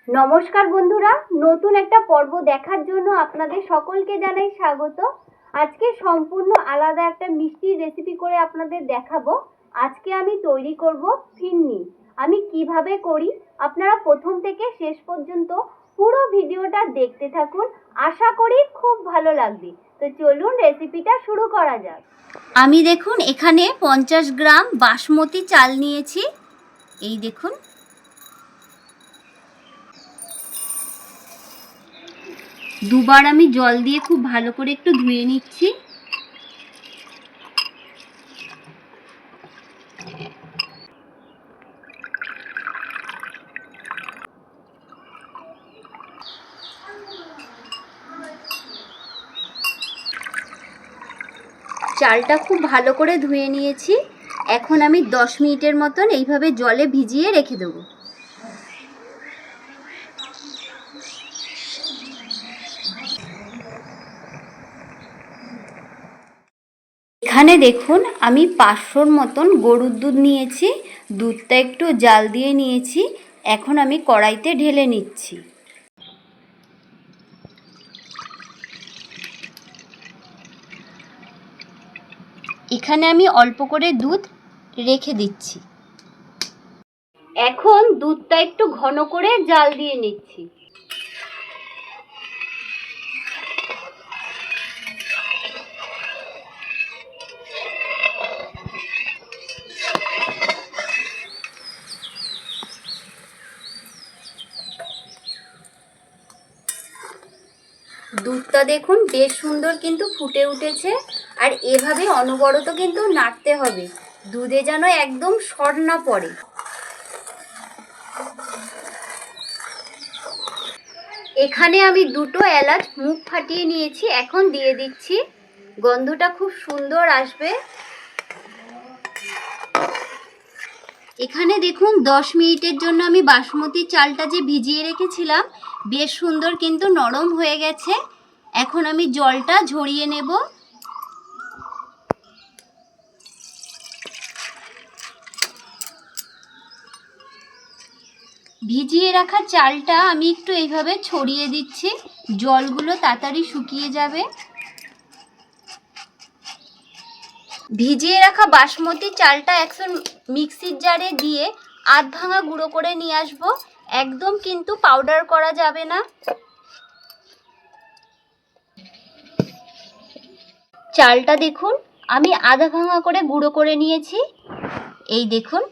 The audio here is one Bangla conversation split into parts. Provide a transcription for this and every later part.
নমস্কার বন্ধুরা, নতুন একটা পর্ব দেখার জন্য আপনাদের সকলকে জানাই স্বাগত। আজকে সম্পূর্ণ আলাদা একটা মিষ্টির রেসিপি করে আপনাদের দেখাবো। আজকে আমি তৈরি করব ফিরনি। আমি কিভাবে করি আপনারা প্রথম থেকে শেষ পর্যন্ত পুরো ভিডিওটা দেখতে থাকুন, আশা করি খুব ভালো লাগবে। তো চলুন রেসিপিটা শুরু করা যাক। আমি দেখুন এখানে 50 গ্রাম বাসমতি চাল নিয়েছি। এই দেখুন, দুবার আমি জল দিয়ে খুব ভালো করে একটু ধুয়ে নিচ্ছি। চালটা খুব ভালো করে ধুয়ে নিয়েছি। এখন আমি 10 মিনিটের মতন এইভাবে জলে ভিজিয়ে রেখে দেবো। এখানে দেখুন আমি 500-র মতন গরুর দুধ নিয়েছি। দুধটা একটু জাল দিয়ে নিয়েছি। এখন আমি কড়াইতে ঢেলে নিচ্ছি। এখানে আমি অল্প করে দুধ রেখে দিচ্ছি। এখন দুধটা একটু ঘন করে জাল দিয়ে নিচ্ছি। দুধটা দেখুন বেশ সুন্দর কিন্তু ফুটে উঠেছে। আর এভাবে অনবরত কিন্তু নাড়তে হবে, দুধে যেন একদম সর না পড়ে। এখানে আমি 2টো এলাচ মুখ ফাটিয়ে নিয়েছি, এখন দিয়ে দিচ্ছি। গন্ধটা খুব সুন্দর আসবে। এখানে দেখুন 10 মিনিটের জন্য আমি বাসমতি চালটা যে ভিজিয়ে রেখেছিলাম বেশ সুন্দর কিন্তু নরম হয়ে গেছে। এখন আমি জলটা ঝরিয়ে নেব। ভিজিয়ে রাখা চালটা আমি একটু এইভাবে ছড়িয়ে দিচ্ছি, জলগুলো তাড়াতাড়ি শুকিয়ে যাবে। ভিজিয়ে রাখা বাসমতি চালটা এখন মিক্সির জারে দিয়ে আধ ভাঙা গুঁড়ো করে নিয়ে আসবো। একদম কিন্তু পাউডার করা যাবে না। চালটা দেখুন আমি আধা ভাঙা করে গুঁড়ো করে নিয়েছি। এই দেখুন,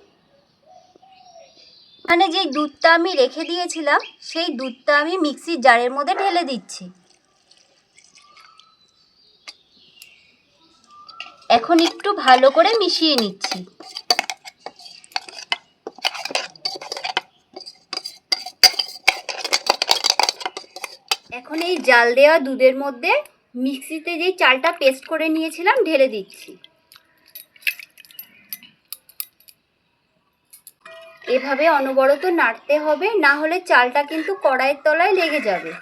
মানে যেই দুধটা আমি রেখে দিয়েছিলাম সেই দুধটা আমি মিক্সির জারের মধ্যে ঢেলে দিচ্ছি। এখন একটু ভালো করে মিশিয়ে নিচ্ছি। এখন এই জাল দেওয়া দুধের মধ্যে মিক্সিতে যেই চালটা পেস্ট করে নিয়েছিলাম ঢেলে দিচ্ছি। এভাবে অনবরত নাড়তে হবে, না হলে চালটা কিন্তু কড়াইয়ের তলায় লেগে যাবে।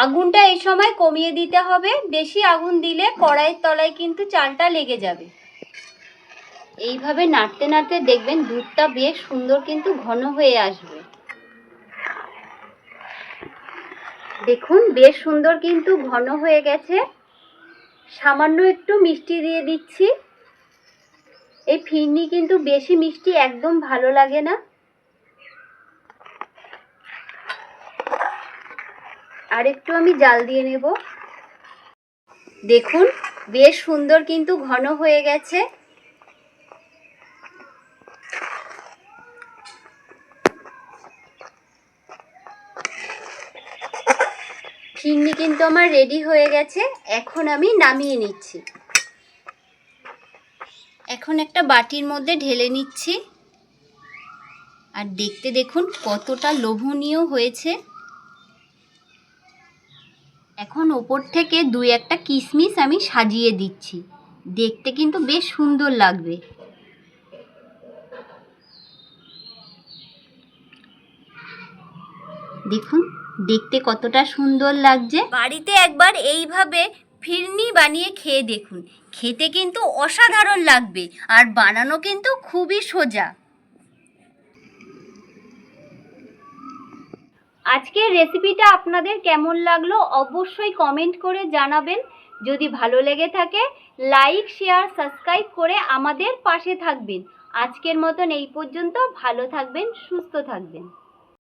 আগুনটা এই সময় কমিয়ে দিতে হবে, বেশি আগুন দিলে কড়াইয়ের তলায় কিন্তু চালটা লেগে যাবে। এইভাবে নাড়তে নাড়তে দেখবেন দুধটা বেশ সুন্দর কিন্তু ঘন হয়ে আসবে। দেখুন বেশ সুন্দর কিন্তু ঘন হয়ে গেছে। সামান্য একটু মিষ্টি দিয়ে দিচ্ছি। এই ফিরনি কিন্তু বেশি মিষ্টি একদম ভালো লাগে না। আর একটু আমি জাল দিয়ে নেব। দেখুন বেশ সুন্দর কিন্তু ঘন হয়ে গেছে। ফিরনি কিন্তু আমার রেডি হয়ে গেছে। এখন আমি নামিয়ে নিচ্ছি। এখন একটা বাটির মধ্যে ঢেলে নিচ্ছি। আর দেখতে দেখুন কতটা লোভনীয় হয়েছে। এখন ওপর থেকে 2-1টা কিশমিশ আমি সাজিয়ে দিচ্ছি, দেখতে কিন্তু বেশ সুন্দর লাগবে। দেখুন দেখতে কতটা সুন্দর লাগছে। বাড়িতে একবার এইভাবে ফিরনি বানিয়ে খেয়ে দেখুন, খেতে কিন্তু অসাধারণ লাগবে আর বানানো কিন্তু খুবই সোজা। আজকের রেসিপিটা আপনাদের কেমন লাগলো অবশ্যই কমেন্ট করে জানাবেন। যদি ভালো লেগে থাকে লাইক শেয়ার সাবস্ক্রাইব করে আমাদের পাশে থাকবেন। আজকের মতন এই পর্যন্ত। ভালো থাকবেন, সুস্থ থাকবেন।